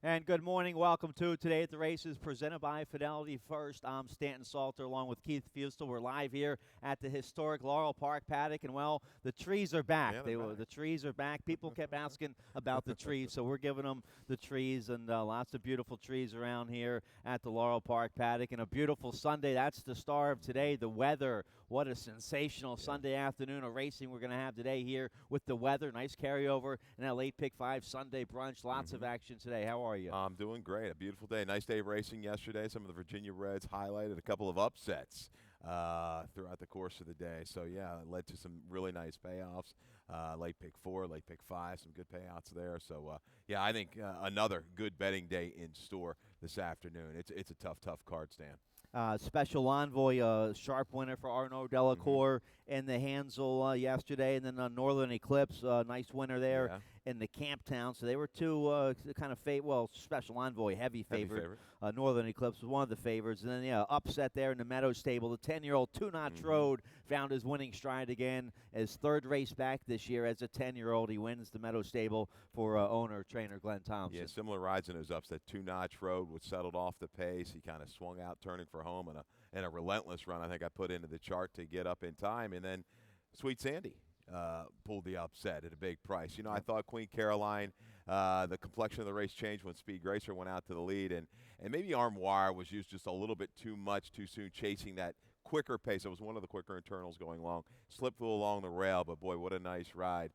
And good morning. Welcome to Today at the Races, presented by Fidelity First. I'm Stanton Salter along with Keith Fustel. We're live here at the historic Laurel Park paddock. And, well, the trees are back. Yeah, they're back. The trees are back. People kept asking about the trees, so we're giving them the trees, and lots of beautiful trees around here at the Laurel Park paddock. And a beautiful Sunday. That's the star of today, the weather. What a sensational Sunday afternoon of racing we're going to have today here with the weather. Nice carryover and that late pick 5 Sunday brunch. Lots of action today. How are you? I'm doing great. A beautiful day. Nice day of racing yesterday. Some of the Virginia Reds highlighted a couple of upsets throughout the course of the day. So, yeah, it led to some really nice payoffs. Late pick 4, late pick 5, some good payouts there. So, yeah, I think another good betting day in store this afternoon. It's a tough card, Stan. Special Envoy, sharp winner for Arnaud Delacour in the Hansel yesterday, and then Northern Eclipse, nice winner there in the Camptown. So they were two kind of Special Envoy, heavy favorite. Northern Eclipse was one of the favorites. And then, upset there in the Meadows stable. The 10-year-old Two Notch Road found his winning stride again. His third race back this year as a 10-year-old. He wins the Meadows stable for trainer Glenn Thompson. Yeah, similar rides in his upset. Two Notch Road was settled off the pace. He kind of swung out, turning for home, and a relentless run I think I put into the chart to get up in time. And then Sweet Sandy pulled the upset at a big price. I thought Queen Caroline, the complexion of the race changed when Speed Gracer went out to the lead, and maybe Armoire was used just a little bit too much too soon, chasing that quicker pace. It was one of the quicker internals going long. Slip flew along the rail, but boy, what a nice ride.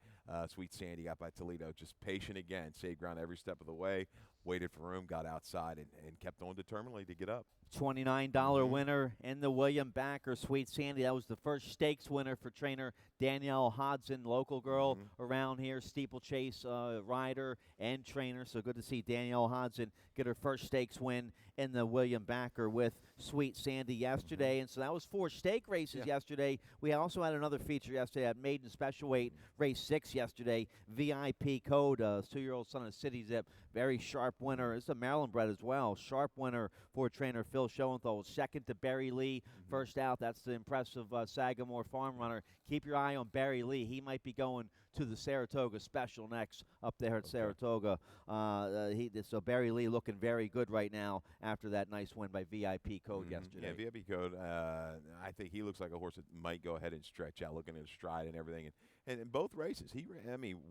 Sweet Sandy got by Toledo, just patient again, saved ground every step of the way, waited for room, got outside, and kept on determinedly to get up. $29 winner in the William Backer, Sweet Sandy. That was the first stakes winner for trainer Danielle Hodson, local girl around here, steeplechase rider and trainer. So good to see Danielle Hodson get her first stakes win in the William Backer with Sweet Sandy yesterday. And so that was 4 stake races yesterday. We also had another feature yesterday at Maiden Special Weight, race 6 yesterday. VIP Code, 2-year-old son of City Zip, very sharp winner. It's a Maryland bred as well. Sharp winner for trainer Phil Schoenthal. Second to Barry Lee. First out, that's the impressive Sagamore farm runner. Keep your eye on Barry Lee. He might be going to the Saratoga Special next up there at Saratoga. So Barry Lee looking very good right now after that nice win by VIP Code yesterday. Yeah, VIP Code, I think he looks like a horse that might go ahead and stretch out, looking at his stride and everything. And in both races,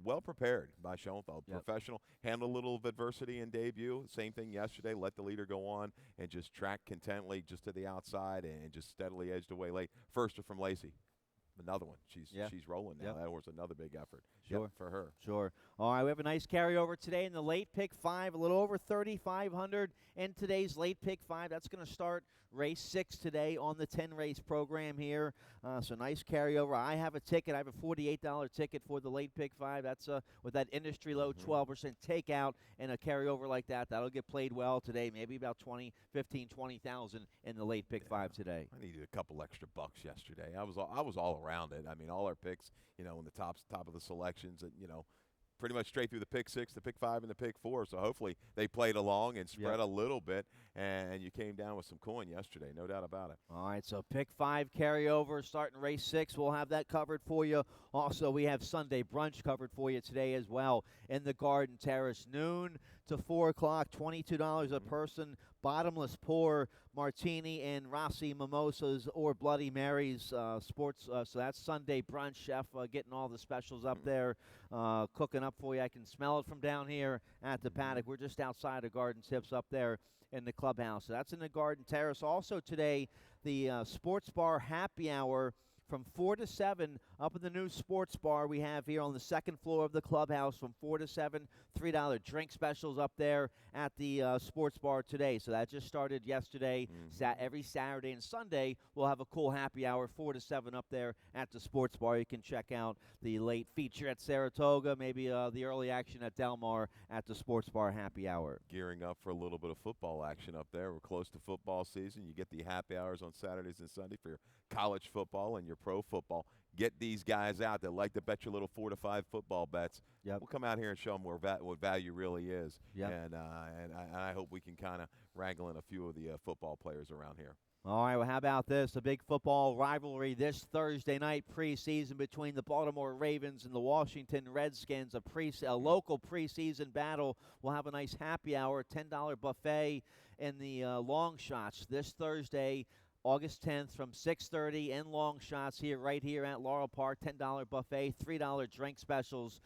well prepared by Schoenthal. Professional, handled a little of adversity in debut. Same thing yesterday, let the leader go on and just track contently just to the outside and just steadily edged away late. First from Lacey. Another one. She's rolling now. That was another big effort for her. Sure. All right, we have a nice carryover today in the late pick 5, a little over 3,500 in today's late pick 5. That's going to start race 6 today on the 10-race program here. So nice carryover. I have a ticket. I have a $48 ticket for the late pick 5. That's with that industry low 12% takeout and a carryover like that. That'll get played well today. Maybe about 20,000 in the late pick 5 today. I needed a couple extra bucks yesterday. I was all around it. I mean, all our picks, in the top of the selections, and pretty much straight through the pick 6, the pick 5, and the pick 4. So hopefully they played along and spread a little bit, and you came down with some coin yesterday, no doubt about it. All right, so pick 5 carryover starting race 6. We'll have that covered for you. Also, we have Sunday brunch covered for you today as well in the Garden Terrace, noon to 4 o'clock, $22 a person, bottomless pour martini and Rossi mimosas or Bloody Marys sports. So that's Sunday brunch. Chef getting all the specials up there, cooking up for you. I can smell it from down here at the paddock. We're just outside of Garden Tips up there in the clubhouse. So that's in the Garden Terrace. Also today, the sports bar happy hour from 4 to 7 up in the new sports bar we have here on the second floor of the clubhouse from 4 to 7. $3 drink specials up there at the sports bar today. So that just started yesterday. Every Saturday and Sunday, we'll have a cool happy hour 4 to 7 up there at the sports bar. You can check out the late feature at Saratoga, maybe the early action at Del Mar at the sports bar happy hour. Gearing up for a little bit of football action up there. We're close to football season. You get the happy hours on Saturdays and Sunday for your college football and your pro football. Get these guys out that like to bet your little 4 to 5 football bets. We'll come out here and show them what value really is. And I hope we can kind of wrangle in a few of the football players around here. All right, well, how about this? A big football rivalry this Thursday night preseason between the Baltimore Ravens and the Washington Redskins, a local preseason battle. We'll have a nice happy hour, $10 buffet in the long shots this Thursday, August 10th from 6:30 in long shots right here at Laurel Park. $10 buffet, $3 drink specials.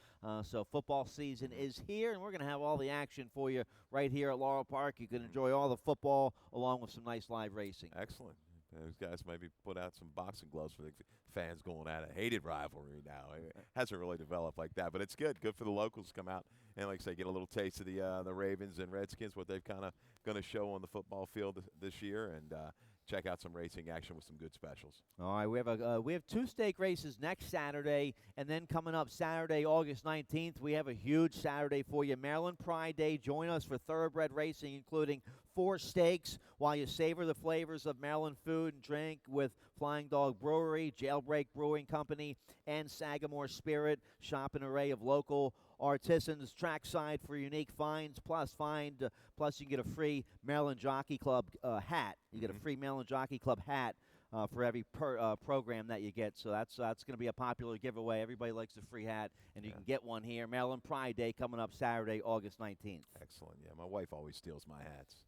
So football season is here, and we're going to have all the action for you right here at Laurel Park. You can enjoy all the football along with some nice live racing. Excellent. Those guys maybe put out some boxing gloves for the fans going at a hated rivalry now. It hasn't really developed like that, but it's good. Good for the locals to come out and, like I say, get a little taste of the Ravens and Redskins, what they've kind of going to show on the football field this year, and check out some racing action with some good specials. All right, we have two stake races next Saturday, and then coming up Saturday, August 19th, we have a huge Saturday for you. Maryland Pride Day. Join us for thoroughbred racing, including 4 stakes, while you savor the flavors of Maryland food and drink with Flying Dog Brewery, Jailbreak Brewing Company, and Sagamore Spirit. Shop an array of local artisans trackside for unique finds, plus you can get a free Maryland Jockey Club hat. You get a free Maryland Jockey Club hat for every program that you get. So that's going to be a popular giveaway. Everybody likes a free hat, and you can get one here. Maryland Pride Day coming up Saturday, August 19th. Excellent. Yeah, my wife always steals my hats.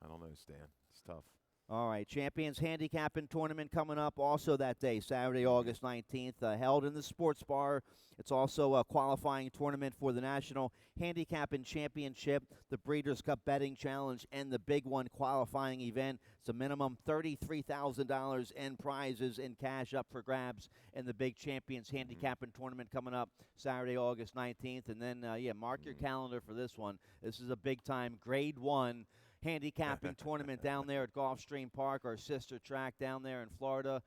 I don't know, Stan. It's tough. All right, Champions Handicapping Tournament coming up also that day, Saturday, August 19th, held in the Sports Bar. It's also a qualifying tournament for the National Handicapping Championship, the Breeders' Cup Betting Challenge, and the Big One qualifying event. It's a minimum $33,000 in prizes and cash up for grabs in the big Champions Handicapping Tournament coming up Saturday, August 19th. And then, mark your calendar for this one. This is a big-time Grade 1 handicapping tournament down there at Gulfstream Park, our sister track down there in Florida.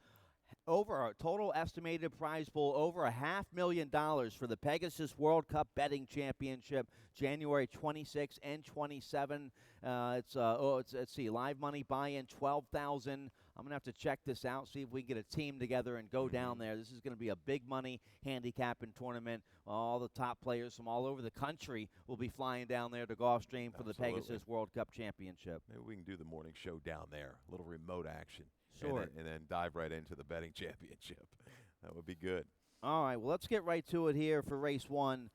Over our total estimated prize pool, over $500,000 for the Pegasus World Cup Betting Championship, January 26 and 27. Let's see, live money buy-in $12,000. I'm gonna have to check this out, see if we can get a team together and go down there. This is gonna be a big money handicapping tournament. All the top players from all over the country will be flying down there to Gulfstream for the Pegasus World Cup Championship. Maybe we can do the morning show down there, a little remote action. Sure. And then dive right into the betting championship. That would be good. All right, well, let's get right to it here for race 1.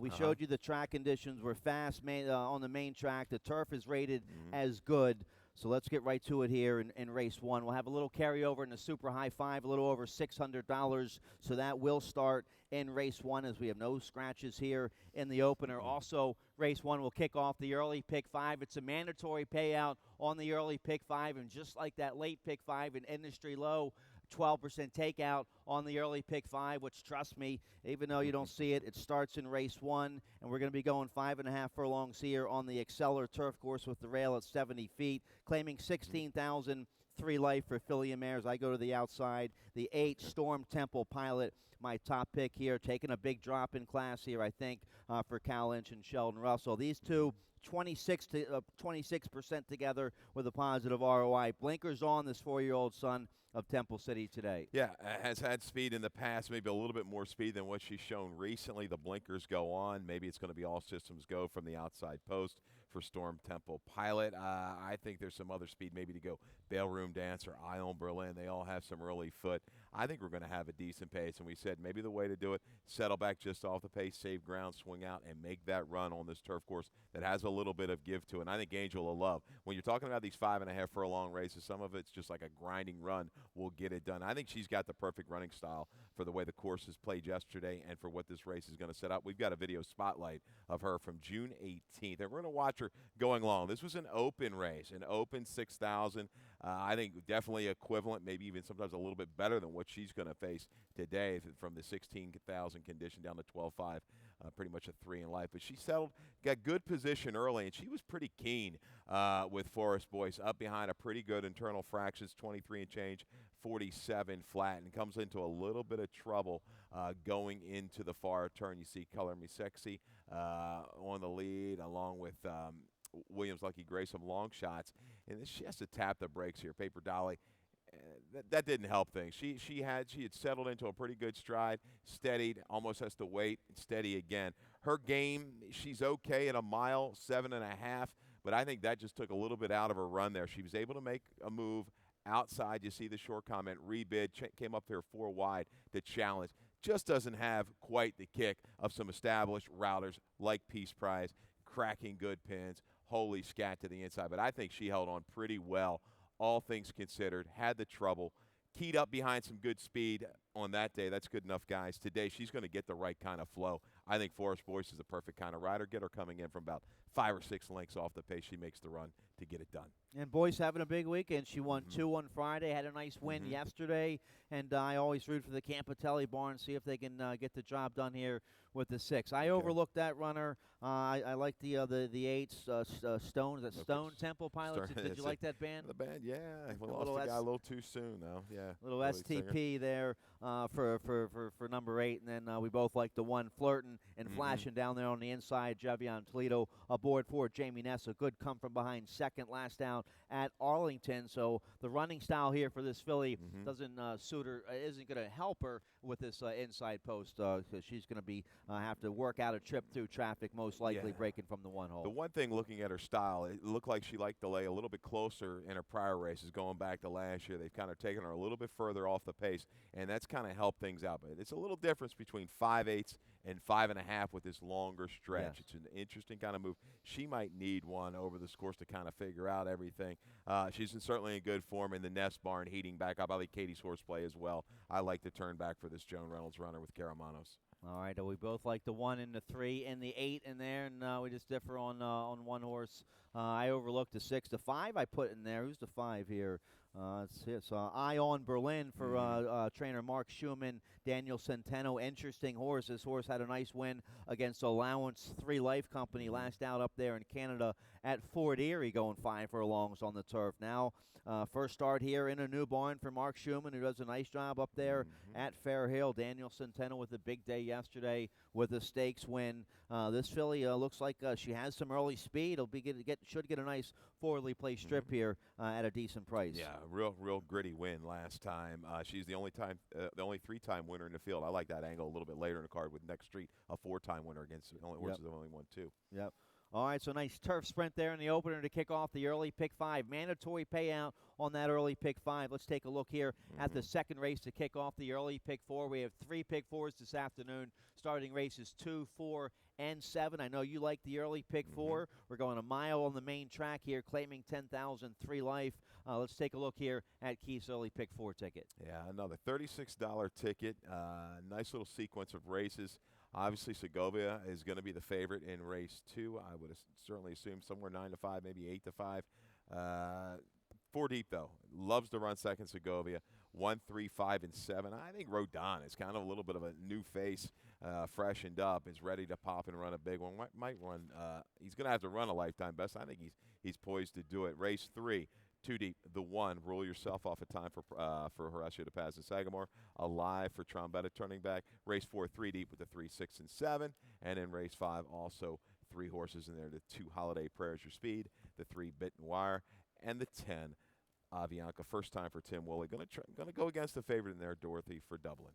We showed you the track conditions were fast on the main track. The turf is rated as good. So let's get right to it here in race 1. We'll have a little carryover in the Super High 5, a little over $600. So that will start in race 1 as we have no scratches here in the opener. Also, race 1 will kick off the early pick 5. It's a mandatory payout on the early pick 5. And just like that late pick 5 in industry low, 12% takeout on the early pick 5, which, trust me, even though you don't see it, it starts in race 1, and we're going to be going 5.5 furlongs here on the Exceller turf course with the rail at 70 feet, claiming 16,000, 3 life for filly mares. I go to the outside. The 8 Storm Temple Pilot, my top pick here, taking a big drop in class here, I think, for Cal Lynch and Sheldon Russell. These two 26% together with a positive ROI. Blinkers on this 4-year-old son of Temple City today. Yeah, has had speed in the past, maybe a little bit more speed than what she's shown recently. The blinkers go on. Maybe it's going to be all systems go from the outside post for Storm Temple Pilot. I think there's some other speed maybe to go. Ballroom Dance or Ion Berlin, they all have some early foot. I think we're going to have a decent pace, and we said maybe the way to do it, settle back just off the pace, save ground, swing out, and make that run on this turf course that has a little bit of give to it. And I think Angel will love. When you're talking about these 5.5 furlong races, some of it's just like a grinding run will get it done. I think she's got the perfect running style for the way the course is played yesterday and for what this race is going to set up. We've got a video spotlight of her from June 18th, and we're going to watch her going long. This was an open race, an open 6,000. I think definitely equivalent, maybe even sometimes a little bit better than what she's going to face today from the 16,000 condition down to 12.5, pretty much a 3 in life. But she settled, got good position early, and she was pretty keen with Forest Boyce up behind a pretty good internal fractions, 23 and change, 47 flat, and comes into a little bit of trouble going into the far turn. You see Color Me Sexy on the lead along with Williams Lucky Grace, some long shots, and then she has to tap the brakes here. Paper Dolly, that didn't help things. She had settled into a pretty good stride, steadied, almost has to wait, steady again. Her game, she's okay at a mile, 7.5, but I think that just took a little bit out of her run there. She was able to make a move Outside, you see the short comment, rebid, came up there 4 wide to challenge. Just doesn't have quite the kick of some established routers like Peace Prize, cracking good pins, holy scat to the inside. But I think she held on pretty well, all things considered, had the trouble, keyed up behind some good speed on that day. That's good enough, guys. Today, she's going to get the right kind of flow. I think Forrest Boyce is the perfect kind of rider. Get her coming in from about 5 or 6 lengths off the pace. She makes the run to get it done. And Boyce having a big weekend. She won 2 on Friday, had a nice win yesterday, and I always root for the Campitelli barn, see if they can get the job done here with the 6. I overlooked that runner. I like the 8 Stone. Is that Stone Temple Pilots? Did you like that band? The band, yeah. We lost the guy a little too soon, though. Yeah. Little STP there for number 8, and then we both like the one flirting and flashing down there on the inside. Javion Toledo aboard for Jamie Ness. A good come from behind second last out at Arlington. So the running style here for this filly doesn't suit her, isn't going to help her with this inside post because she's going to be have to work out a trip through traffic, most likely breaking from the 1 hole. The one thing, looking at her style, it looked like she liked to lay a little bit closer in her prior races going back to last year. They've kind of taken her a little bit further off the pace, and that's kind of helped things out. But it's a little difference between 5/8 and 5.5 with this longer stretch. It's an interesting kind of move. She might need one over this course to kind of figure out everything. She's certainly in good form in the Nest barn, heating back up. I like Katie's horseplay as well. I like the turn back for this Joan Reynolds runner with Caramanos. All right, we both like the 1 and the 3 and the 8 in there, and we just differ on one horse. I overlooked the 6. The 5 I put in there. Who's the 5 here? It's Ion Berlin for trainer Mark Schumann, Daniel Centeno. Interesting horse. This horse had a nice win against Allowance 3 Life Company last out up there in Canada at Fort Erie, going 5 furlongs on the turf. Now, first start here in a new barn for Mark Schumann, who does a nice job up there at Fair Hill. Daniel Centeno with a big day yesterday with a stakes win. This filly looks like she has some early speed. Should get a nice forwardly placed strip here at a decent price. Yeah, real gritty win last time. She's the only 3-time winner in the field. I like that angle a little bit later in the card with Next Street, a 4-time winner against the only horses that only won 2. Yep. All right, so nice turf sprint there in the opener to kick off the early pick 5. Mandatory payout on that early pick 5. Let's take a look here at the second race to kick off the early pick 4. We have 3 pick 4s this afternoon, starting races 2, 4, and 7. I know you like the early pick 4. We're going a mile on the main track here, claiming 10,000, 3 life. Let's take a look here at Keith's early pick 4 ticket. Yeah, another $36 ticket. Nice little sequence of races. Obviously, Segovia is going to be the favorite in race 2. I would certainly assume somewhere 9-5, maybe 8-5. 4 deep, though. Loves to run second, Segovia. 1, 3, 5, and 7. I think Rodon is kind of a little bit of a new face, freshened up, is ready to pop and run a big one. Might run. He's going to have to run a lifetime best. I think he's poised to do it. Race 3. 2 deep, the 1. Rule yourself off a time for Horacio De Paz and Sagamore. Alive for Trombetta turning back. Race 4, 3 deep with the 3, 6, and 7. And in race 5, also 3 horses in there. The 2 Holiday Prayers Your Speed, the 3 Bit and Wire, and the 10 Avianca. First time for Tim Woolley. Going to go against the favorite in there, Dorothy, for Dublin.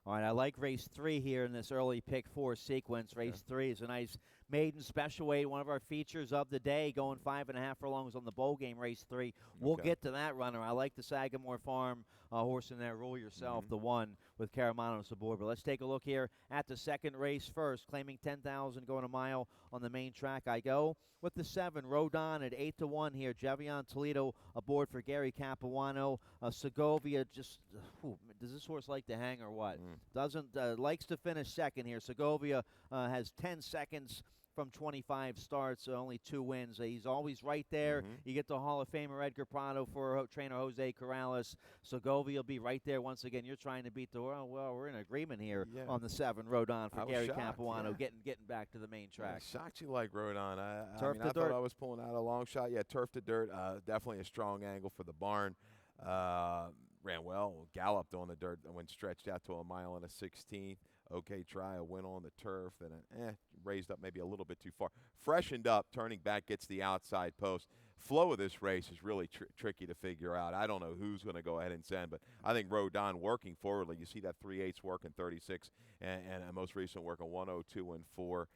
All right, I like race 3 here in this early pick 4 sequence. Race 3 is a nice maiden special weight, one of our features of the day, going 5.5 furlongs on the bowl game, race 3. We'll get to that runner. I like the Sagamore Farm horse in there, Rule Yourself, the 1 with Caramanos aboard. But let's take a look here at the second race first, claiming 10,000, going a mile on the main track. I go with the 7, Rodon at 8-1 here. Javion Toledo aboard for Gary Capuano. Segovia just, does this horse like to hang or what? Doesn't, likes to finish second here. Segovia has 10 seconds from 25 starts, only 2 wins. He's always right there. You get the Hall of Famer Edgar Prado for trainer Jose Corrales. Segovia will be right there once again. You're trying to beat the world. Well, we're in agreement here on the 7. Rodon for Gary Capuano, getting back to the main track. Shocked you like Rodon. I thought I was pulling out a long shot. Yeah, turf to dirt. Definitely a strong angle for the barn. Ran well, galloped on the dirt, and when stretched out to a mile and a 16th. Okay, try a win on the turf, then raised up maybe a little bit too far. Freshened up, turning back, gets the outside post. Flow of this race is really tricky to figure out. I don't know who's going to go ahead and send, but I think Rodon working forwardly. You see that 3/8 work in 36, and a most recent work on 102 and 4.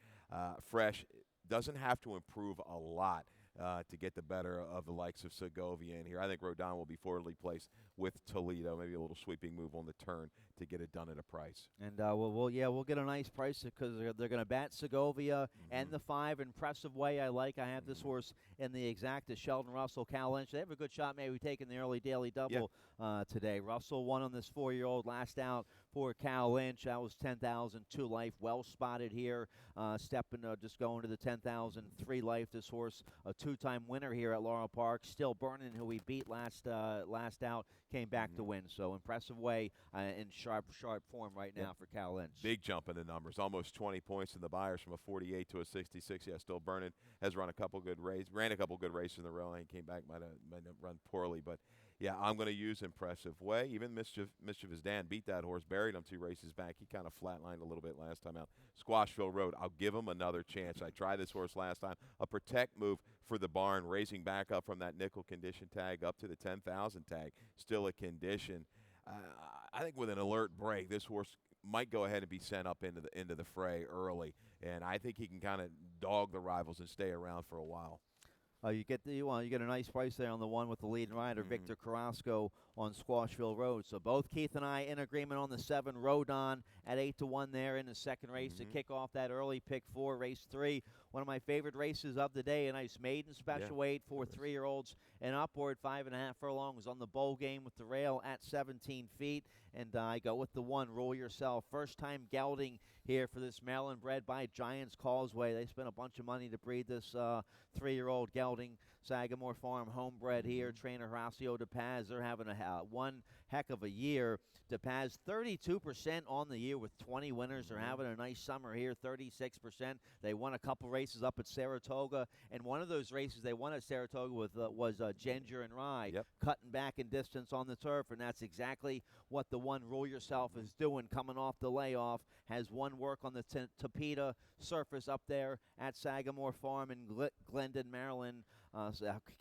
Fresh doesn't have to improve a lot to get the better of the likes of Segovia in here. I think Rodon will be forwardly placed with Toledo, maybe a little sweeping move on the turn to get it done at a price. And we'll get a nice price because they're going to bat Segovia and the 5. Impressive way I like. I have this horse in the exacta. Sheldon Russell, Cal Lynch. They have a good shot maybe taking the early daily double today. Russell won on this 4-year-old last out for Cal Lynch. That was 10,000 2 life. Well spotted here. Stepping just going to the 10,000 3 life. This horse a 2-time winner here at Laurel Park. Still Burning, who we beat last out, came back to win. So impressive way in sharp form right now for Cal Lynch. Big jump in the numbers, almost 20 points in the Buyers from a 48 to a 66. Yeah, Still Burning has ran a couple good races in a row and came back. Might have run poorly, but yeah, I'm going to use Impressive Way. Even Mischievous Dan beat that horse, buried him 2 races back. He kind of flatlined a little bit last time out. Squashville Road, I'll give him another chance. I tried this horse last time. A protect move for the barn, raising back up from that nickel condition tag up to the 10,000 tag. Still a condition. I think with an alert break, this horse might go ahead and be sent up into the fray early, and I think he can kind of dog the rivals and stay around for a while. You get a nice price there on the one with the leading rider, Victor Carrasco on Squashville Road. So both Keith and I in agreement on the 7, Rodon at 8-1 there in the second race to kick off that early pick 4, race 3. One of my favorite races of the day, a nice maiden special weight for 3-year-olds and upward. 5.5 furlongs on the bowl game with the rail at 17 feet. And I go with the 1, Roll Yourself. First time gelding here for this Maryland bred by Giants Causeway. They spent a bunch of money to breed this 3-year-old gelding. Sagamore Farm homebred here. Trainer Horacio DePaz. They're having one heck of a year. DePaz 32% on the year with 20 winners. They're having a nice summer here, 36%. They won a couple races up at Saratoga, and one of those races they won at Saratoga was Ginger and Rye, cutting back in distance on the turf, and that's exactly what the 1, Rule Yourself, is doing, coming off the layoff. Has one work on the Tapeta surface up there at Sagamore Farm in Glendon, Maryland.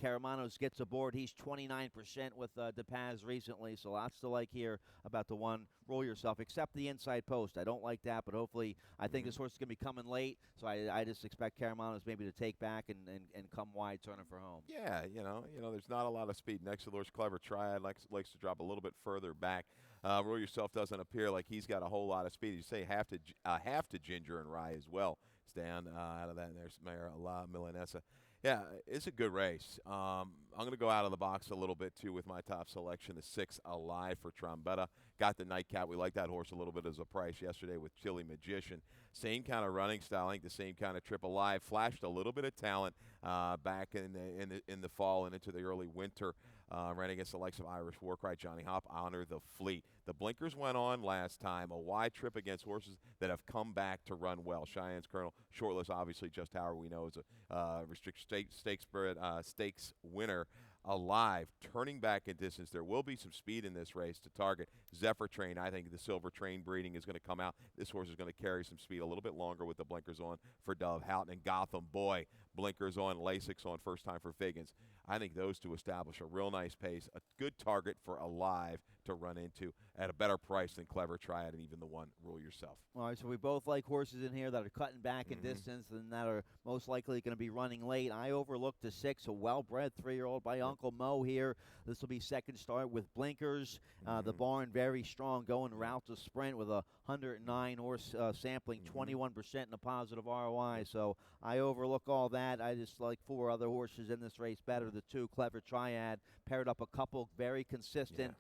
Caramanos gets aboard. He's 29% with DePaz recently, so lots to like here about the 1, Roll Yourself, except the inside post. I don't like that, but hopefully I think this horse is going to be coming late, so I just expect Caramanos maybe to take back and come wide, turning for home. Yeah, there's not a lot of speed. Next to Lord's Clever Triad likes to drop a little bit further back. Roll Yourself doesn't appear like he's got a whole lot of speed. You say half to Ginger and Rye as well. Stan out of that, and there's Mayor La Milanesa. Yeah, it's a good race. I'm going to go out of the box a little bit, too, with my top selection, the 6, Alive for Trombetta. Got the nightcap. We like that horse a little bit as a price yesterday with Chili Magician. Same kind of running style. I think the same kind of trip. Alive flashed a little bit of talent back in the fall and into the early winter. Ran against the likes of Irish Warcry, Johnny Hop, Honor the Fleet. The blinkers went on last time. A wide trip against horses that have come back to run well. Cheyenne's Colonel, shortlist, obviously, just Howard we know is a restricted stakes winner. Alive, turning back in distance. There will be some speed in this race to target. Zephyr Train, I think the Silver Train breeding is going to come out. This horse is going to carry some speed a little bit longer with the blinkers on for Dove. Houghton and Gotham, boy, blinkers on, Lasix on, first time for Figgins. I think those two establish a real nice pace, a good target for Alive to run into at a better price than Clever Triad and even the 1, Rule Yourself. All right, so we both like horses in here that are cutting back in distance and that are most likely going to be running late. I overlooked the 6, a well-bred 3-year-old by Uncle Mo here. This will be second start with blinkers. The barn very strong, going route to sprint with a 109 horse sampling, 21% in a positive ROI. So I overlook all that. I just like 4 other horses in this race better. The 2, Clever Triad, paired up a couple very consistent,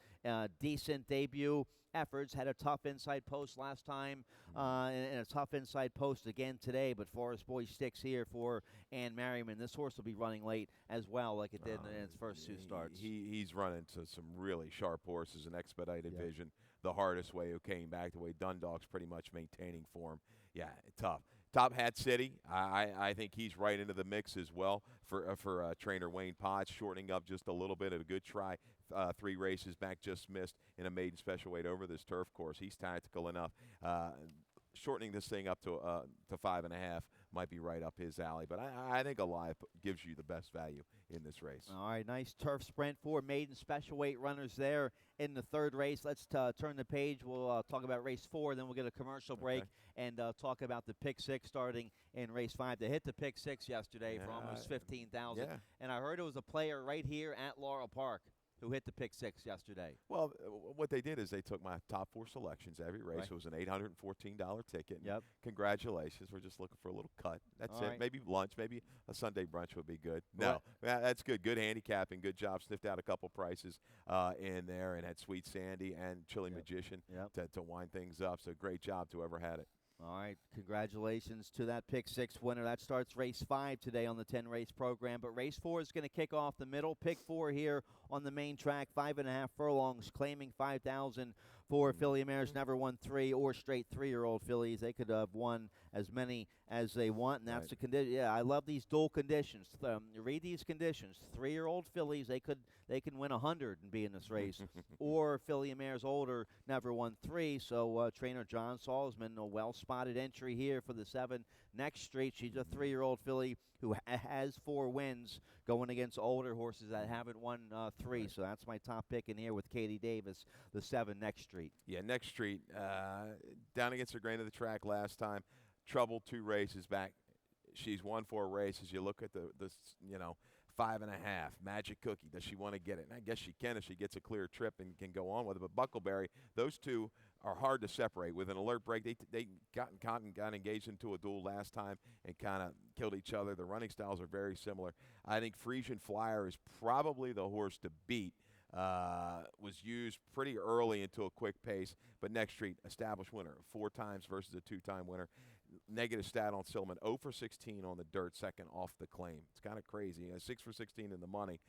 decent debut efforts. Had a tough inside post last time and a tough inside post again today, but Forest Boy sticks here for Ann Merriman. This horse will be running late as well, like it did in its first 2 starts. He's running to some really sharp horses, an expedited vision, the hardest way, who came back the way Dundalk's pretty much maintaining form. Yeah, tough. Top Hat City, I think he's right into the mix as well for trainer Wayne Potts, shortening up just a little bit. A good try, 3 races back, just missed in a maiden special weight over this turf course. He's tactical enough. Shortening this thing up to 5.5 might be right up his alley. But I think Alive gives you the best value in this race. All right, nice turf sprint for maiden special weight runners there in the third race. Let's turn the page. We'll talk about race 4, then we'll get a commercial break and talk about the pick 6 starting in race 5. They hit the pick 6 yesterday for almost 15,000. Yeah. And I heard it was a player right here at Laurel Park who hit the pick 6 yesterday. Well, what they did is they took my top 4 selections every race. Right. It was an $814 ticket. Yep. Congratulations. We're just looking for a little cut. That's All it. right. Maybe lunch. Maybe a Sunday brunch would be good. Well, No, that's good. Good handicapping. Good job. Sniffed out a couple prices in there and had Sweet Sandy and Chili Magician to wind things up. So great job to whoever had it. All right, congratulations to that pick 6 winner. That starts race 5 today on the 10-race program. But race 4 is going to kick off the middle. Pick 4 here on the main track, 5.5 furlongs, claiming 5,000 for filly mares. Never won 3 or straight 3-year-old fillies. They could have won as many as they want, and that's the condition. Yeah, I love these dual conditions. Read these conditions. 3-year-old fillies, they can win 100 and be in this race. Or filly mares older, never won 3. So trainer John Salzman, a well-spotted entry here for the 7 Next Street. She's a 3-year-old filly who has 4 wins going against older horses that haven't won 3. So that's my top pick in here with Katie Davis, the 7 Next Street. Yeah, Next Street, down against the grain of the track last time. Trouble 2 races back. She's won 4 races. You look at the 5.5 Magic Cookie. Does she want to get it? And I guess she can if she gets a clear trip and can go on with it. But Buckleberry, those 2 are hard to separate. With an alert break, they got engaged into a duel last time and kind of killed each other. The running styles are very similar. I think Frisian Flyer is probably the horse to beat. Was used pretty early into a quick pace, but Next Street, established winner, 4 times versus a 2-time winner. Negative stat on Silliman, 0 for 16 on the dirt, second off the claim. It's kind of crazy. 6 for 16 in the money.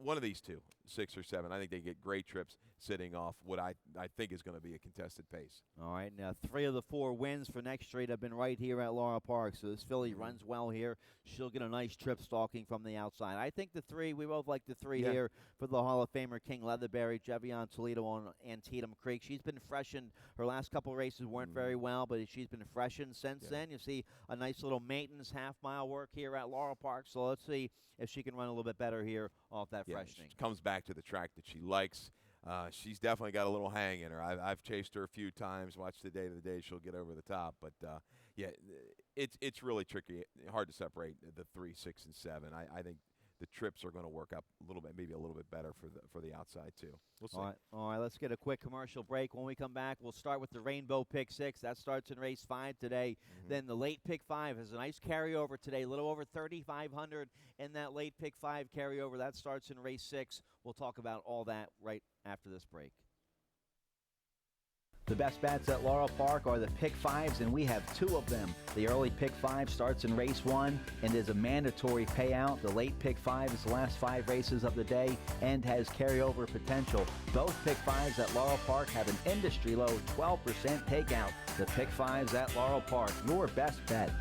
One of these 2, 6 or 7, I think they get great trips sitting off what I think is going to be a contested pace. All right, now 3 of the 4 wins for Next Street have been right here at Laurel Park, so this filly runs well here. She'll get a nice trip stalking from the outside. I think the 3, we both like the 3 here for the Hall of Famer King Leatherberry, Jevion Toledo on Antietam Creek. She's been freshened. Her last couple races weren't very well, but she's been freshened since then. You see a nice little maintenance half-mile work here at Laurel Park, so let's see if she can run a little bit better here off that freshening. She comes back to the track that she likes. She's definitely got a little hang in her. I've chased her a few times. Watch the day to the day she'll get over the top. But it's really tricky, hard to separate the 3, 6, and 7. I think the trips are going to work up a little bit, maybe a little bit better for the outside too. We'll see. All right. Let's get a quick commercial break. When we come back, we'll start with the Rainbow Pick 6. That starts in race 5 today. Then the late Pick 5 has a nice carryover today, a little over 3,500 in that late Pick 5 carryover. That starts in race 6. We'll talk about all that right after this break. The best bets at Laurel Park are the Pick 5s, and we have 2 of them. The early Pick 5 starts in race 1 and is a mandatory payout. The late Pick 5 is the last 5 races of the day and has carryover potential. Those Pick 5s at Laurel Park have an industry-low 12% takeout. The Pick 5s at Laurel Park, your best bet.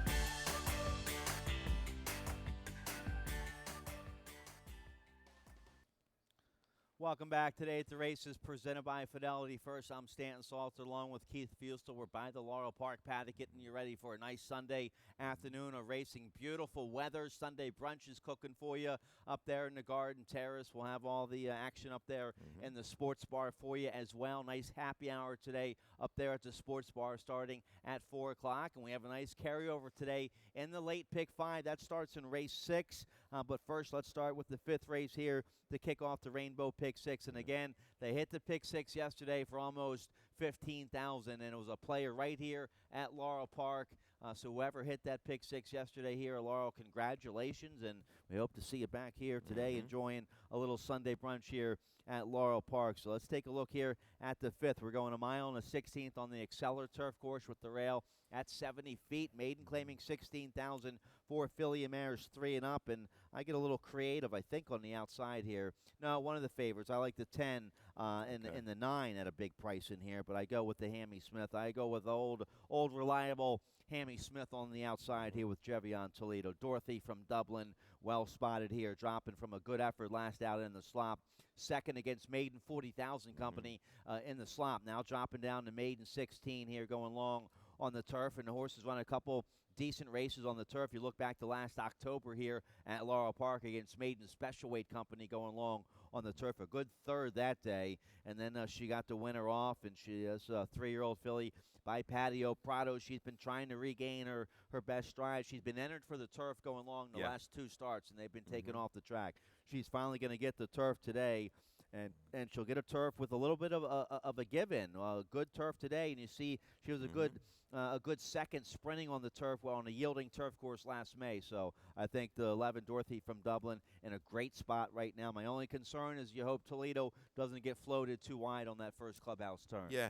Welcome back. Today at the races presented by Fidelity First. I'm Stanton Salter along with Keith Fustel. We're by the Laurel Park paddock getting you ready for a nice Sunday afternoon of racing. Beautiful weather. Sunday brunch is cooking for you up there in the Garden Terrace. We'll have all the action up there in the sports bar for you as well. Nice happy hour today up there at the sports bar starting at 4 o'clock. And we have a nice carryover today in the late Pick 5. That starts in race 6. But first, let's start with the 5th race here to kick off the Rainbow Pick 6. And again, they hit the Pick 6 yesterday for almost 15,000, and it was a player right here at Laurel Park. So whoever hit that Pick 6 yesterday here at Laurel, congratulations, and we hope to see you back here today enjoying a little Sunday brunch here at Laurel Park. So let's take a look here at the 5th. We're going a mile and a 16th on the Exceller turf course with the rail at 70 feet. Maiden claiming 16,000 for filly mares 3 and up, and I get a little creative, I think, on the outside here. No, one of the favorites. I like the 10 and the 9 at a big price in here, but I go with the Hammy Smith. I go with old reliable Hammy Smith on the outside here with Jevion Toledo. Dorothy from Dublin, well spotted here, dropping from a good effort last out in the slop. Second against Maiden 40,000 Company in the slop. Now dropping down to Maiden 16 here, going long on the turf, and the horse has run a couple decent races on the turf. You look back to last October here at Laurel Park against Maiden Special Weight Company going along on the turf. A good third that day, and then she got the winner off, and she is a 3-year-old filly by Patio Prado. She's been trying to regain her best stride. She's been entered for the turf going along the last 2 starts, and they've been taken off the track. She's finally going to get the turf today, and she'll get a turf with a little bit of a give-in. A good turf today, and you see she was a good second sprinting on the turf, on a yielding turf course last May. So I think the 11 Dorothy from Dublin in a great spot right now. My only concern is you hope Toledo doesn't get floated too wide on that first clubhouse turn. Yeah,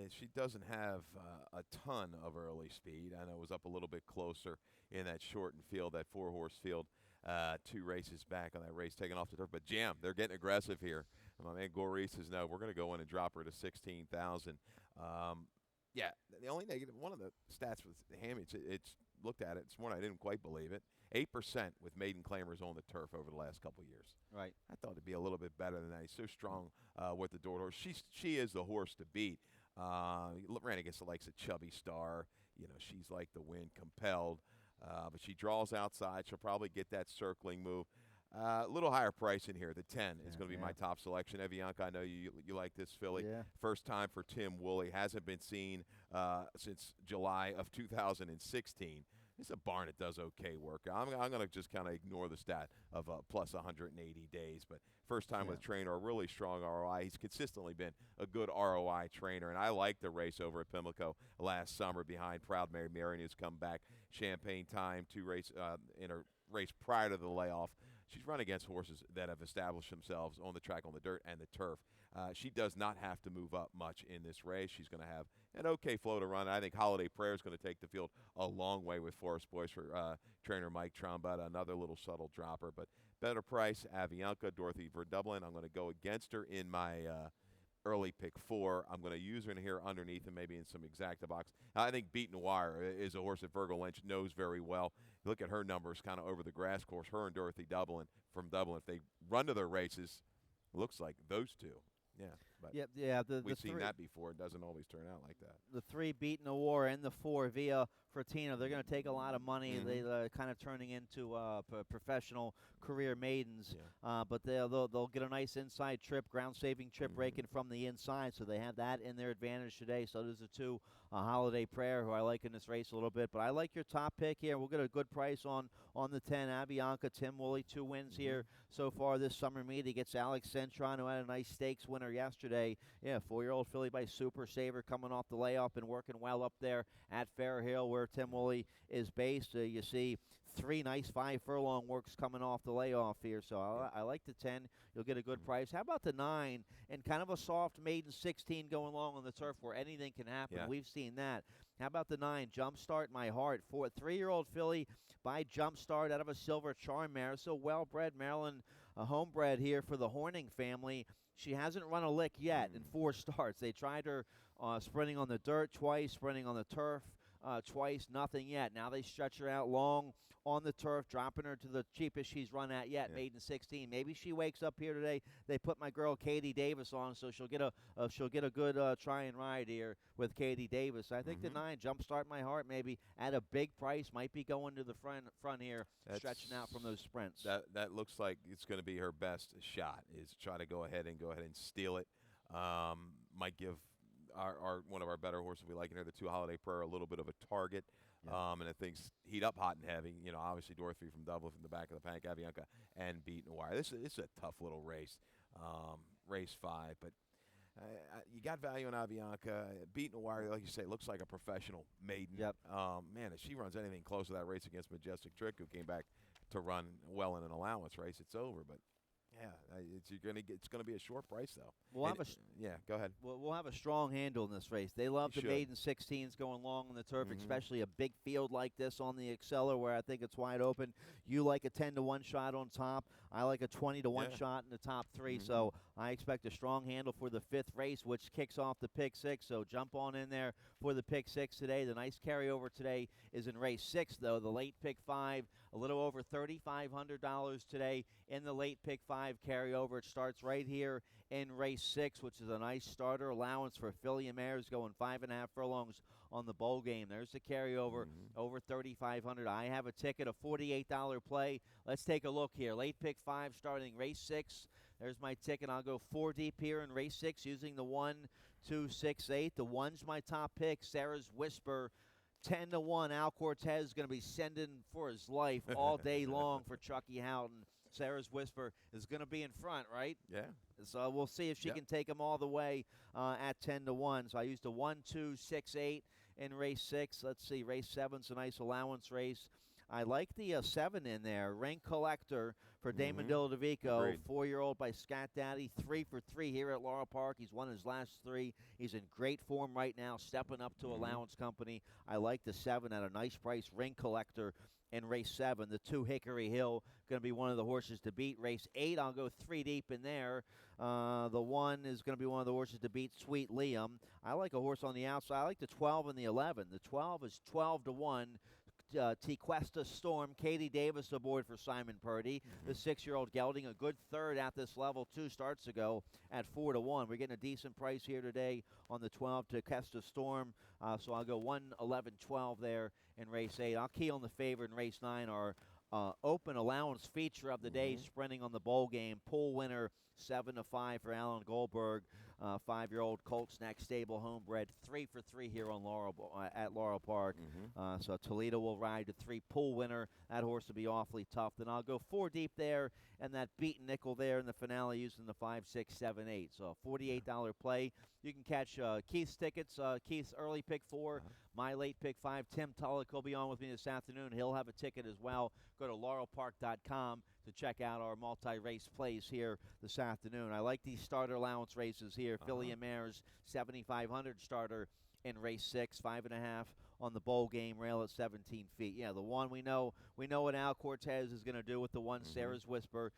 she doesn't have a ton of early speed. I know it was up a little bit closer in that shortened field, that 4-horse field. 2 races back on that race taken off the turf. But Jam, they're getting aggressive here. My man Gorey says, no, we're going to go in and drop her to 16,000. Yeah, the only negative, one of the stats with the Hammy, it's looked at it this morning, I didn't quite believe it. 8% with maiden claimers on the turf over the last couple of years. Right. I thought it'd be a little bit better than that. He's so strong with the door horse. She is the horse to beat. Ran against the likes of Chubby Star. She's like the wind compelled. But she draws outside. She'll probably get that circling move. A little higher price in here. The 10 is going to be my top selection. Evianca, I know you like this filly. Yeah. First time for Tim Woolley. Hasn't been seen since July of 2016. It's a barn that does okay work. I'm going to just kind of ignore the stat of plus 180 days. But first time with a trainer, a really strong ROI. He's consistently been a good ROI trainer. And I like the race over at Pimlico last summer behind Proud Mary Marion, who's come back Champagne time to race in a race prior to the layoff. She's run against horses that have established themselves on the track, on the dirt, and the turf. She does not have to move up much in this race. She's going to have an okay flow to run. I think Holiday Prayer is going to take the field a long way with Forest Boys for trainer Mike Trombetta, another little subtle dropper. But better price, Avianca, Dorothy Verdublin. I'm going to go against her in my early pick 4. I'm going to use her in here underneath and maybe in some exacta box. I think Beat Noir is a horse that Virgo Lynch knows very well. You look at her numbers kind of over the grass course. Her and Dorothy Dublin from Dublin, if they run to their races, looks like those two. Yeah, but we've seen that before. It doesn't always turn out like that. The 3 Beat Noir and the 4 Via Fortino, they're going to take a lot of money. They're kind of turning into professional career maidens. Yeah. But they'll get a nice inside trip, ground-saving trip breaking from the inside, so they have that in their advantage today. So there's the 2 Holiday Prayer, who I like in this race a little bit. But I like your top pick here. We'll get a good price on the 10, Avianca. Tim Woolley, 2 wins here so far this summer meet. He gets Alex Centron, who had a nice stakes winner yesterday. Yeah, 4-year-old filly by Super Saver coming off the layoff and working well up there at Fairhill, where Tim Woolley is based. You see 3 nice 5-furlong works coming off the layoff here. So I like the 10. You'll get a good price. How about the 9 and kind of a soft maiden 16 going along on the turf where anything can happen? Yeah. We've seen that. How about the 9, Jumpstart My Heart? For a 3-year-old filly by Jumpstart out of a Silver Charm mare. So well-bred, Maryland, a homebred here for the Horning family. She hasn't run a lick yet in 4 starts. They tried her sprinting on the dirt twice, sprinting on the turf twice, nothing yet. Now they stretch her out long on the turf, dropping her to the cheapest she's run at yet, maiden 16. Maybe she wakes up here today. They put my girl Katie Davis on, so she'll get a good try and ride here with Katie Davis. I think the 9, Jumpstart My Heart, maybe at a big price, might be going to the front here, stretching out from those sprints. That looks like it's going to be her best shot, is try to go ahead and steal it. Might give our one of our better horses we like in here, the 2 Holiday Prayer, a little bit of a target. And if things heat up hot and heavy, obviously Dorothy from Dublin from the back of the pack, Avianca, and Beat Noir. This is a tough little race, race 5. But you got value on Avianca. Beat Noir, like you say, looks like a professional maiden. Yep. Man, if she runs anything close to that race against Majestic Trick, who came back to run well in an allowance race, it's over. But yeah, it's gonna be a short price though. Go ahead. We'll have a strong handle in this race. They love the maiden 16s going long on the turf, especially a big field like this on the Exceller where I think it's wide open. You like a 10-1 shot on top. I like a 20-1 shot in the top 3. So I expect a strong handle for the 5th race, which kicks off the pick 6. So jump on in there for the pick 6 today. The nice carryover today is in race 6, though. The late pick 5, a little over $3,500 today in the late pick 5 carryover. It starts right here in race 6, which is a nice starter allowance for filly and mares going 5.5 furlongs on the bowl game. There's the carryover over $3,500. I have a ticket, a $48 play. Let's take a look here. Late pick 5 starting race 6. There's my ticket. I'll go 4 deep here in race 6 using the 1, 2, 6, 8. The 1's my top pick. Sarah's Whisper, 10-1. Al Cortez is going to be sending for his life all day long for Chucky Houghton. Sarah's Whisper is going to be in front, right? Yeah. So we'll see if she can take him all the way at 10-1. So I used a 1, 2, 6, 8 in race 6. Let's see, race 7's a nice allowance race. I like the 7 in there. Ring Collector for Damon Dilladovico, 4-year-old by Scat Daddy, 3 for 3 here at Laurel Park. He's won his last 3. He's in great form right now, stepping up to allowance company. I like the 7 at a nice price. Ring Collector in race 7. The 2, Hickory Hill, going to be one of the horses to beat. Race 8, I'll go 3 deep in there. The 1 is going to be one of the horses to beat, Sweet Liam. I like a horse on the outside. I like the 12 and the 11. The 12 is 12-1. Tequesta Storm, Katie Davis aboard for Simon Purdy. The 6-year-old gelding, a good third at this level 2 starts ago at 4-1. We're getting a decent price here today on the 12 Tequesta Storm. So I'll go 1, 11, 12 there in race 8. I'll key on the favorite in race 9. Our open allowance feature of the day, sprinting on the bowl game. Pool winner, 7-5 for Alan Goldberg. 5-year-old Colts Neck Stable homebred, 3 for 3 here on at Laurel Park. So Toledo will ride to 3. Pool winner. That horse will be awfully tough. Then I'll go 4 deep there, and that beaten nickel there in the finale using the 5, 6, 7, 8. So $48 play. You can catch Keith's tickets. Keith's early pick 4, my late pick 5. Tim Tullock will be on with me this afternoon. He'll have a ticket as well. Go to laurelpark.com to check out our multi-race plays here this afternoon. I like these starter allowance races here. Filly and Mares, 7,500 starter in race 6, 5.5 on the bowl game rail at 17 feet. Yeah, the 1 we know what Al Cortez is going to do with the 1, Sarah's Whisper.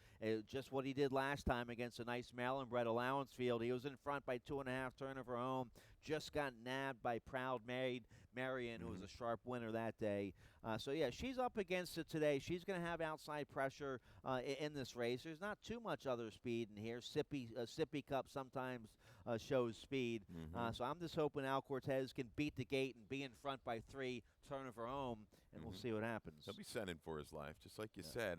Just what he did last time against a nice Maryland-bred allowance field. He was in front by 2.5, turning for home. Just got nabbed by Proud Marion, who was a sharp winner that day. So, yeah, she's up against it today. She's going to have outside pressure in this race. There's not too much other speed in here. Sippy Cup sometimes shows speed. So I'm just hoping Al Cortez can beat the gate and be in front by 3, turning for home, and we'll see what happens. He'll be sending for his life, just like you said.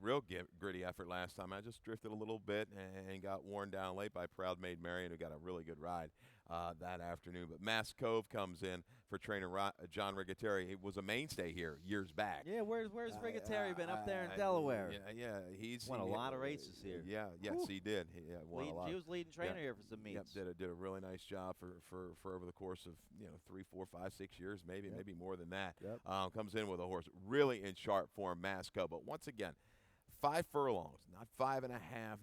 Real gritty effort last time. I just drifted a little bit and got worn down late by Proud Maid Marion, who got a really good ride that afternoon. But Mass Cove comes in for trainer John Rigateri. He was a mainstay here years back. Yeah, where's Rigateri been up there in Delaware? He's won a lot of races here. Yes, he did. He won a lot. He was leading trainer here for some meets. Yep, did a really nice job for over the course of 3, 4, 5, 6 years, maybe more than that. Comes in with a horse really in sharp form, Mass Cove. But once again, 5 furlongs, not 5.5.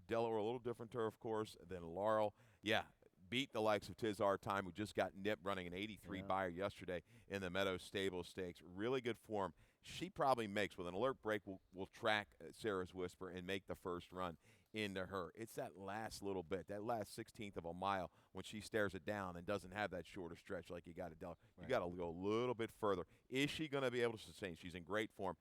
Delaware, a little different turf course than Laurel. Yeah, beat the likes of Tiz Our Time, who just got nipped running an 83 buyer yesterday in the Meadows Stable Stakes. Really good form. She probably makes, with an alert break, will track Sarah's Whisper and make the first run into her. It's that last little bit, that last 16th of a mile when she stares it down and doesn't have that shorter stretch like you got to do. You got to go a little bit further. Is she going to be able to sustain? She's in great form.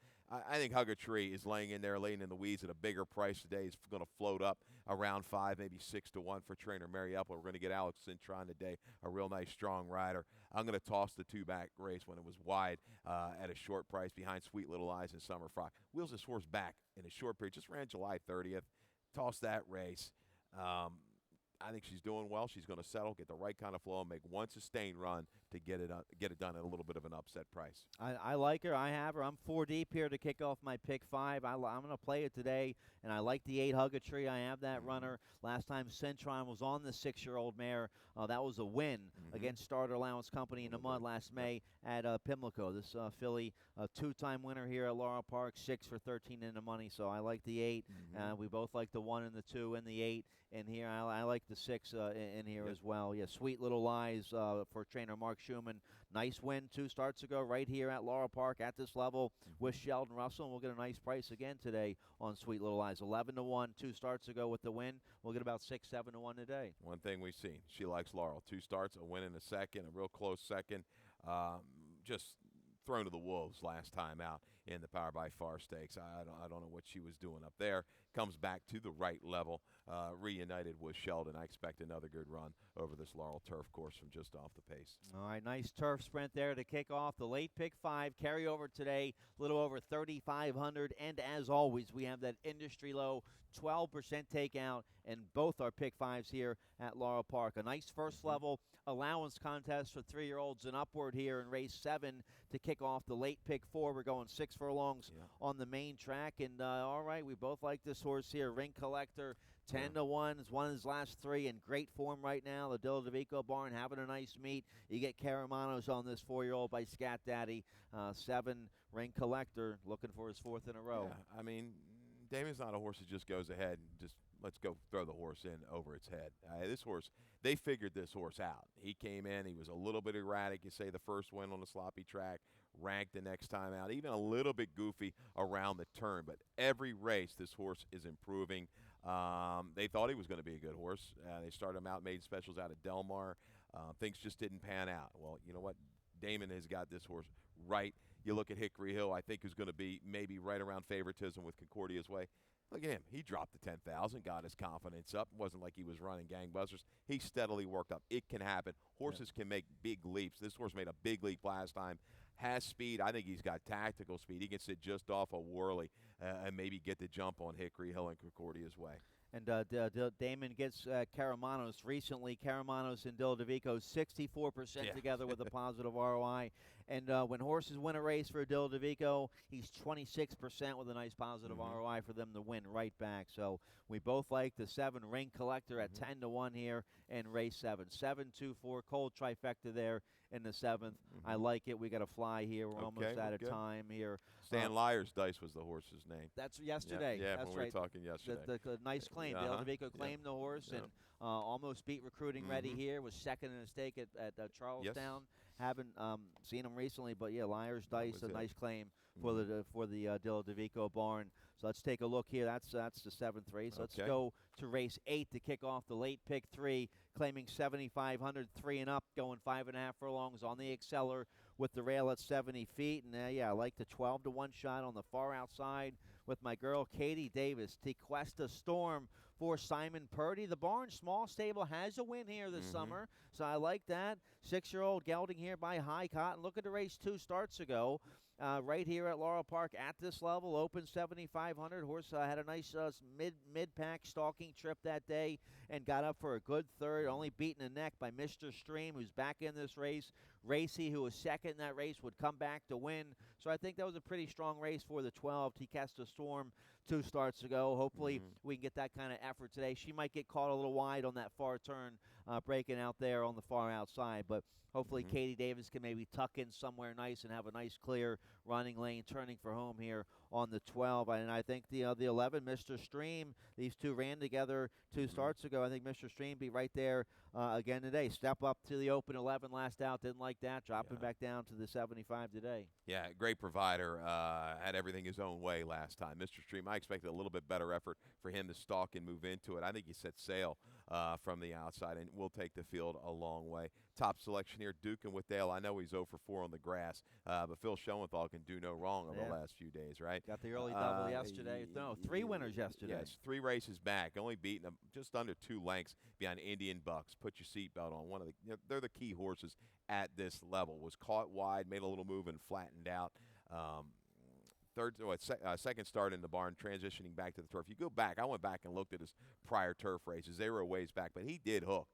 I think Hugger Tree is laying in the weeds at a bigger price today. It's going to float up around 5, maybe 6-1 for trainer Mary Epler. We're going to get Alex Cintron today, a real nice, strong rider. I'm going to toss the 2-back race when it was wide at a short price behind Sweet Little Eyes and Summer Frock. Wheels this horse back in a short period. Just ran July 30th. Toss that race. I think she's doing well. She's going to settle, get the right kind of flow, and make one sustained run to get it done at a little bit of an upset price. I like her. I have her. I'm 4 deep here to kick off my pick 5. I'm going to play it today, and I like the 8 Hugger Tree. I have that runner. Last time Cintron was on the 6-year-old mare. That was a win against Starter Allowance Company in the mud last May at Pimlico. This filly, a 2-time winner here at Laurel Park, 6 for 13 in the money. So I like the 8. We both like the 1 and the 2 and the 8. And here I like the 6 in here as well. Yeah, Sweet Little Lies for trainer Mark Schumann. Nice win 2 starts ago right here at Laurel Park at this level with Sheldon Russell. And we'll get a nice price again today on Sweet Little Lies. 11-1 2 starts ago with the win. We'll get about 6, 7-1 today. One thing we've seen, she likes Laurel. 2 starts, a win in a second, a real close second. Just thrown to the wolves last time out in the Power by Far Stakes. I don't know what she was doing up there. Comes back to the right level, reunited with Sheldon. I expect another good run over this Laurel Turf course from just off the pace. All right, nice turf sprint there to kick off the late pick 5. Carryover today, a little over 3,500. And as always, we have that industry low 12% takeout in both our pick 5s here at Laurel Park. A nice first level allowance contest for 3-year-olds and upward here in race 7 to kick off the late pick 4. We're going 6 furlongs on the main track. And all right, we both like this horse here, Ring Collector. 10-1 has won his last 3 in great form right now. The Dilla DeVico barn having a nice meet. You get Caramanos on this 4-year-old by Scat Daddy. 7 Ring Collector looking for his 4th in a row. Yeah, I mean, Damien's not a horse that just goes ahead and just let's go throw the horse in over its head. This horse, they figured this horse out. He came in, he was a little bit erratic. You say the first win on the sloppy track, ranked the next time out, even a little bit goofy around the turn. But every race, this horse is improving. They thought he was going to be a good horse. They started him out, made specials out of Del Mar. Things just didn't pan out. Well, you know what? Damien has got this horse right. You look at Hickory Hill, I think who's going to be maybe right around favoritism with Concordia's Way. Look at him. He dropped the 10,000, got his confidence up. It wasn't like he was running gangbusters. He steadily worked up. It can happen. Horses can make big leaps. This horse made a big leap last time. Has speed. I think he's got tactical speed. He can sit just off a Worley and maybe get the jump on Hickory Hill and Concordia's Way. And Damon gets Caramanos recently. Caramanos and Dilla DeVico 64% together with a positive ROI. And when horses win a race for Dilla DeVico, he's 26% with a nice positive ROI for them to win right back. So we both like the 7 Ring Collector at 10-1 here in race 7. 7-2-4 cold trifecta there in the 7th. I like it. We got to fly here. We're almost out of time here. Stan Lyer's Dice was the horse's name. That's yesterday. Yeah, that's when we were talking yesterday. The nice claim. Dilla DeVico claimed the horse and almost beat Recruiting Ready here. Was second in a stake at Charlestown. Haven't seen him recently, but yeah, Lyer's Dice, a nice claim for the Dilla DeVico barn. So let's take a look here. That's the 7th race. Let's go to race 8 to kick off the late pick 3, claiming 7,500, 3 and up, going 5.5 furlongs on the Exceller with the rail at 70 feet. And I like the 12-1 shot on the far outside with my girl Katie Davis. Tequesta Storm for Simon Purdy. The barn small stable has a win here this summer, so I like that. 6-year-old gelding here by High Cotton. Look at the race 2 starts ago. Right here at Laurel Park at this level, open 7,500. Horse had a nice mid-pack stalking trip that day and got up for a good third, only beaten the neck by Mr. Stream, who's back in this race. Racy, who was second in that race, would come back to win. So I think that was a pretty strong race for the 12. Tequesta Storm 2 starts ago. Hopefully we can get that kind of effort today. She might get caught a little wide on that far turn, breaking out there on the far outside, but hopefully Katie Davis can maybe tuck in somewhere nice and have a nice clear running lane turning for home here on the 12. And I think the 11, Mr. Stream, these two ran together 2 starts ago. I think Mr. Stream be right there again today. Step up to the open 11 last out. Didn't like that. Dropping back down to the 75 today. Yeah, great provider. Had everything his own way last time. Mr. Stream, I expected a little bit better effort for him to stalk and move into it. I think he set sail from the outside and will take the field a long way. Top selection here, Dukin with Dale. I know he's 0 for 4 on the grass, but Phil Schoenthal can do no wrong over the last few days, right? Got the early double yesterday. No, 3 winners yesterday. Yes, 3 races back, only beating them just under 2 lengths behind Indian Bucks. Put your seatbelt on. They're the key horses at this level. Was caught wide, made a little move and flattened out. Second start in the barn, transitioning back to the turf. You go back, I went back and looked at his prior turf races. They were a ways back, but he did hook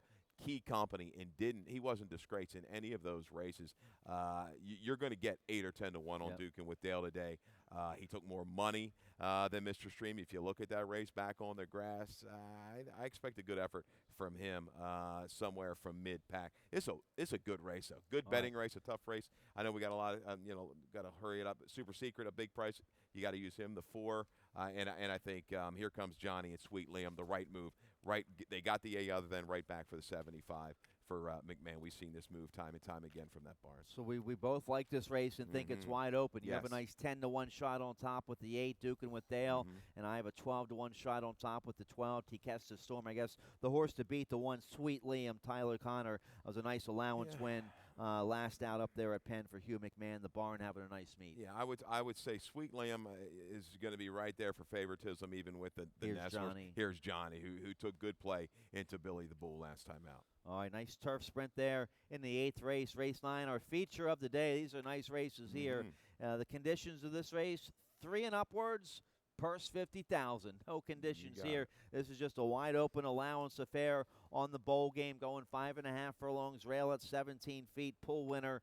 key company and he wasn't disgraced in any of those races. You're going to get 8 or 10 to 1 on Dukin with Dale today. He took more money than Mr. Stream. If you look at that race back on the grass, I expect a good effort from him somewhere from mid-pack. It's a good race, though. Good betting race, a tough race. I know we got a lot of, got to hurry it up. Super Secret, a big price. You got to use him, the 4. And I think here comes Johnny and Sweet Liam, the right move. Right, they got the A other than right back for the 75 for McMahon. We've seen this move time and time again from that barn. So we both like this race and think it's wide open. You have a nice 10-1 shot on top with the 8, Dukin with Dale, and I have a 12-1 shot on top with the 12, Tequesta Storm. I guess the horse to beat, the 1, Sweet Liam, Tyler Connor, was a nice allowance win last out up there at Penn for Hugh McMahon. The barn having a nice meet. Yeah, I would say Sweet Liam is going to be right there for favoritism, even with the Here's Nestlers. Johnny. Here's Johnny, who took good play into Billy the Bull last time out. All right, nice turf sprint there in the 8th race, race 9, our feature of the day. These are nice races here. The conditions of this race, 3 and upwards, purse 50,000. No conditions here. This is just a wide open allowance affair on the bowl game, going 5.5 furlongs, rail at 17 feet. Pool winner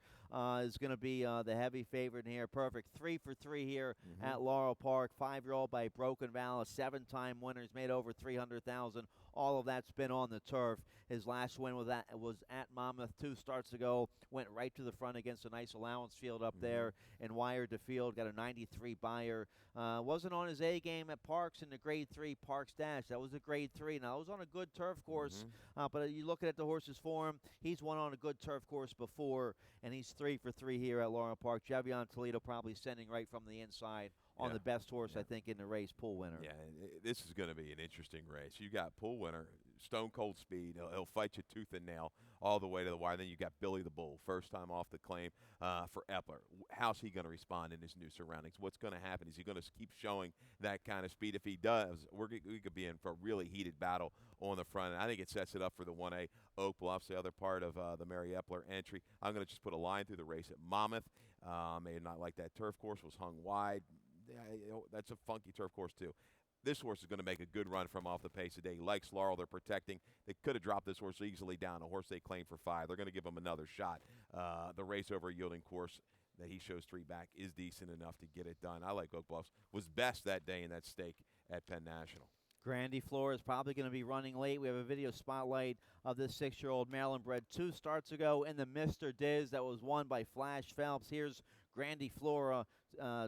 is going to be the heavy favorite here. Perfect 3 for 3 here at Laurel Park. 5-year-old by Broken Valor, 7-time winner. He's made over 300,000. All of that's been on the turf. His last win was at Monmouth 2 starts ago. Went right to the front against a nice allowance field up there and wired to field. Got a 93 buyer. Wasn't on his A game at Parks in the Grade 3 Parks Dash. That was a Grade 3. Now, it was on a good turf course, but you look at the horse's form, he's won on a good turf course before, and he's 3 for 3 here at Laurel Park. Jevion Toledo probably sending right from the inside on the best horse, I think, in the race, Pool Winner. Yeah, this is going to be an interesting race. You got Pool Winner, stone cold speed. He'll fight you tooth and nail all the way to the wire. Then you got Billy the Bull, first time off the claim for Epler. How's he going to respond in his new surroundings? What's going to happen? Is he going to keep showing that kind of speed? If he does, we could be in for a really heated battle on the front. And I think it sets it up for the 1A Oak Bluffs, the other part of the Mary Epler entry. I'm going to just put a line through the race at Monmouth. May not like that turf course, was hung wide. Yeah, that's a funky turf course too. This horse is going to make a good run from off the pace today. He likes Laurel. They're protecting. They could have dropped this horse easily down, a horse they claim for 5. They're going to give him another shot. The race over a yielding course that he shows 3 back is decent enough to get it done. I like Oak Bluffs. Was best that day in that stake at Penn National. Grandy Floor is probably going to be running late. We have a video spotlight of this 6-year-old Maryland bred 2 starts ago in the Mr. Diz that was won by Flash Phelps. Here's Grandy Flora,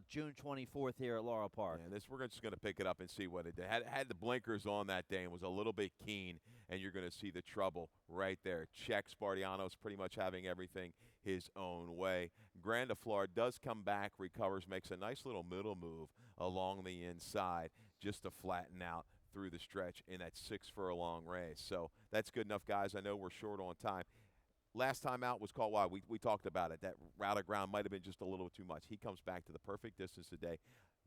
June 24th here at Laurel Park. And we're just going to pick it up and see what it did. Had the blinkers on that day and was a little bit keen, and you're going to see the trouble right there. Check Spartiano's pretty much having everything his own way. Grandiflora does come back, recovers, makes a nice little middle move along the inside just to flatten out through the stretch in that 6-furlong race. So that's good enough, guys. I know we're short on time. Last time out was caught wide. We talked about it. That route of ground might have been just a little too much. He comes back to the perfect distance today.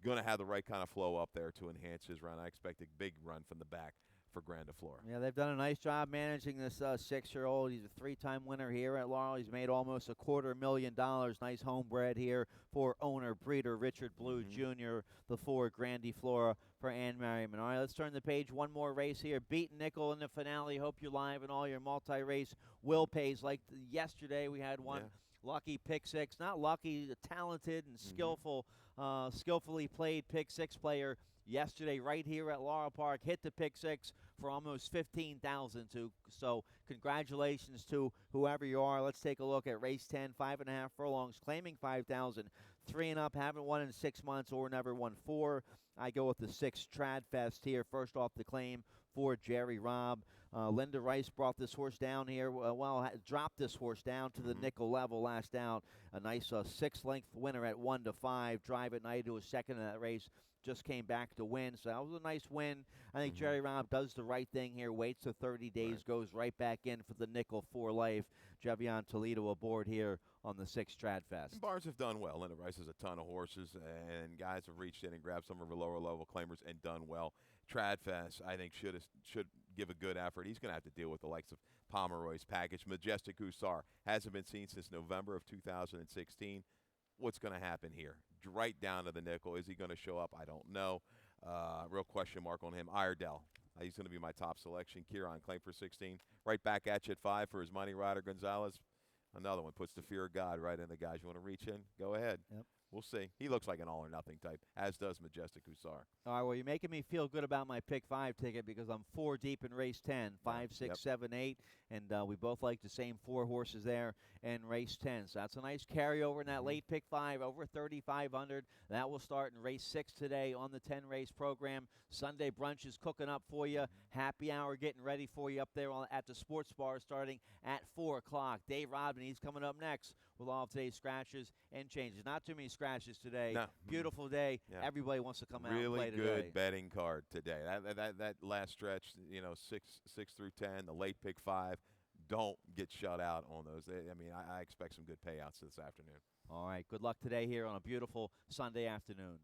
Going to have the right kind of flow up there to enhance his run. I expect a big run from the back for Grandiflora. Yeah, they've done a nice job managing this 6-year-old. He's a 3-time winner here at Laurel. He's made almost $250,000. Nice homebred here for owner breeder Richard Blue Jr. The 4 Grandiflora for Ann Merriman. All right, let's turn the page. One more race here. Beat Nickel in the finale. Hope you're live in all your multi-race will pays. Like yesterday, we had one. Lucky pick 6, not lucky, talented and skillfully played pick 6 player yesterday right here at Laurel Park. Hit the pick 6 for almost 15,000 too. So congratulations to whoever you are. Let's take a look at race 10, 5.5 furlongs, claiming 5,000. 3 and up, haven't won in 6 months or never won 4. I go with the 6 Trad Fest here. First off the claim for Jerry Robb. Linda Rice brought this horse down here. Dropped this horse down to the nickel level last out. A nice 6-length winner at 1-5. Drive at Night, who was second in that race, just came back to win. So that was a nice win. I think Jerry Robb does the right thing here. Waits the 30 days, goes right back in for the nickel for life. Jevion Toledo aboard here on the 6 Stradfest. Barnes have done well. Linda Rice has a ton of horses, and guys have reached in and grabbed some of her lower level claimers and done well. Tradfest, I think, should give a good effort. He's going to have to deal with the likes of Pomeroy's package. Majestic Hussar hasn't been seen since November of 2016. What's going to happen here? Right down to the nickel. Is he going to show up? I don't know. Real question mark on him. Iredell. He's going to be my top selection. Kieran, claim for 16. Right back at you at 5 for his Money Rider Gonzalez. Another one puts the fear of God right in the guys. You want to reach in? Go ahead. Yep. We'll see. He looks like an all-or-nothing type, as does Majestic Hussar. All right, well, you're making me feel good about my pick 5 ticket because I'm 4 deep in race 10, 5, 6, 7, 8, and we both like the same 4 horses there in race 10. So that's a nice carryover in that late pick 5, over 3,500. That will start in race 6 today on the 10-race program. Sunday brunch is cooking up for you. Happy hour getting ready for you up there at the sports bar starting at 4 o'clock. Dave Rodman, he's coming up next with all of today's scratches and changes. Not too many scratches today. No. Beautiful day. Yeah. Everybody wants to come out and play today. Really good betting card today. That last stretch, 6 through 10, the late pick 5, don't get shut out on those. I mean, I expect some good payouts this afternoon. All right. Good luck today here on a beautiful Sunday afternoon.